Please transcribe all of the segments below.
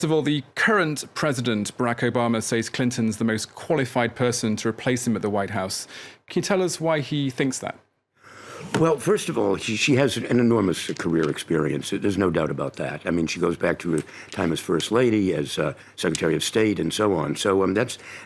First of all, the current president, Barack Obama, says Clinton's the most qualified person to replace him at the White House. Can you tell us why he thinks that? Well, first of all, she has an enormous career experience. There's no doubt about that. I mean, she goes back to her time as First Lady, as Secretary of State, and so on. So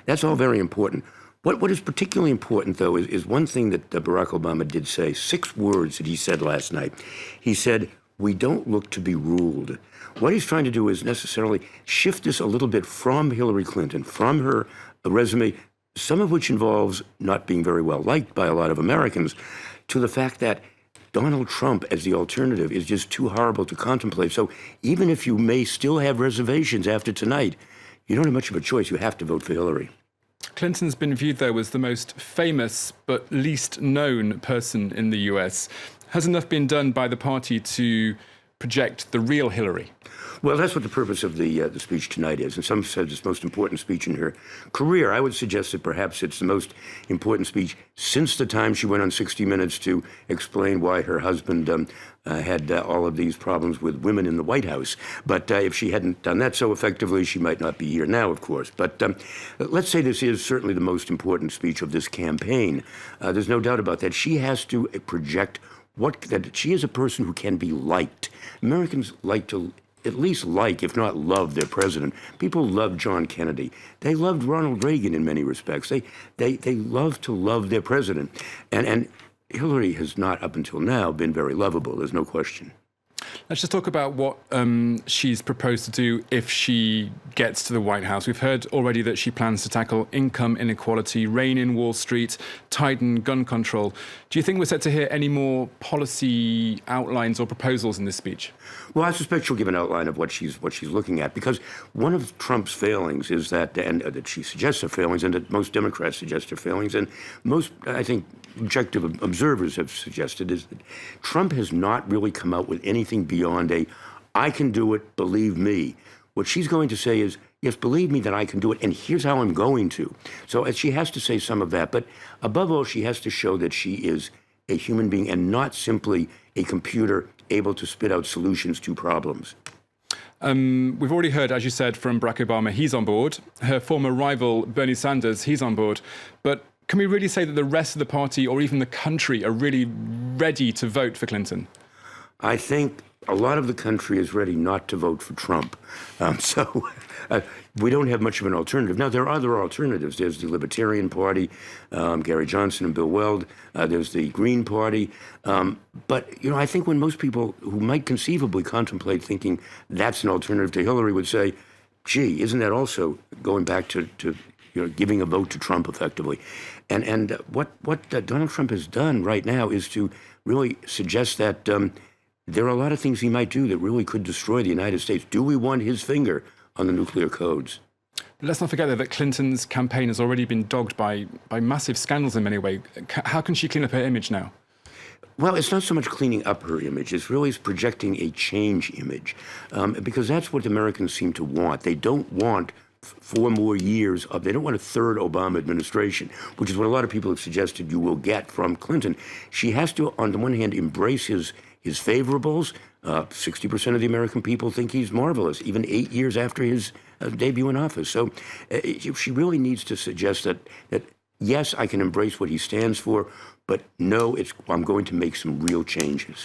that's all very important. What is particularly important, though, is one thing that Barack Obama did say, 6 words that he said last night. He said, "We don't look to be ruled." What he's trying to do is necessarily shift this a little bit from Hillary Clinton, from her resume, some of which involves not being very well liked by a lot of Americans, to the fact that Donald Trump as the alternative is just too horrible to contemplate. So even if you may still have reservations after tonight, you don't have much of a choice. You have to vote for Hillary. Clinton's been viewed, though, as the most famous but least known person in the US. Has enough been done by the party to project the real Hillary? Well, that's what the purpose of the speech tonight is. And some said it's the most important speech in her career. I would suggest that perhaps it's the most important speech since the time she went on 60 Minutes to explain why her husband had all of these problems with women in the White House. But if she hadn't done that so effectively, she might not be here now, of course. But let's say this is certainly the most important speech of this campaign. There's no doubt about that. She has to project that she is a person who can be liked. Americans like to at least like, if not love, their president. People loved John Kennedy. They loved Ronald Reagan in many respects. They love to love their president. And Hillary has not, up until now, been very lovable. There's no question. Let's just talk about what she's proposed to do if she gets to the White House. We've heard already that she plans to tackle income inequality, rein in Wall Street, tighten gun control. Do you think we're set to hear any more policy outlines or proposals in this speech? Well, I suspect she'll give an outline of what she's looking at, because one of Trump's failings is that, and that she suggests her failings, and that most Democrats suggest her failings, and most, I think, objective observers have suggested, is that Trump has not really come out with anything beyond "I can do it, believe me." What she's going to say is, yes, believe me that I can do it, and here's how I'm going to. So she has to say some of that, but above all, she has to show that she is a human being and not simply a computer able to spit out solutions to problems. We've already heard, as you said, from Barack Obama, he's on board. Her former rival, Bernie Sanders, he's on board. But can we really say that the rest of the party or even the country are really ready to vote for Clinton? I think a lot of the country is ready not to vote for Trump. We don't have much of an alternative. Now, there are other alternatives. There's the Libertarian Party, Gary Johnson and Bill Weld. There's the Green Party. But, I think when most people who might conceivably contemplate thinking that's an alternative to Hillary would say, gee, isn't that also going back to giving a vote to Trump effectively? And what Donald Trump has done right now is to really suggest that there are a lot of things he might do that really could destroy the United States. Do we want his finger on the nuclear codes? Let's not forget, though, that Clinton's campaign has already been dogged by massive scandals in many ways. How can she clean up her image now? Well, it's not so much cleaning up her image. It's really projecting a change image, because that's what Americans seem to want. They don't want 4 more years they don't want a third Obama administration, which is what a lot of people have suggested you will get from Clinton. She has to, on the one hand, embrace his favorables. 60% of the American people think he's marvelous, even 8 years after his debut in office. So she really needs to suggest that yes, I can embrace what he stands for, but no, I'm going to make some real changes.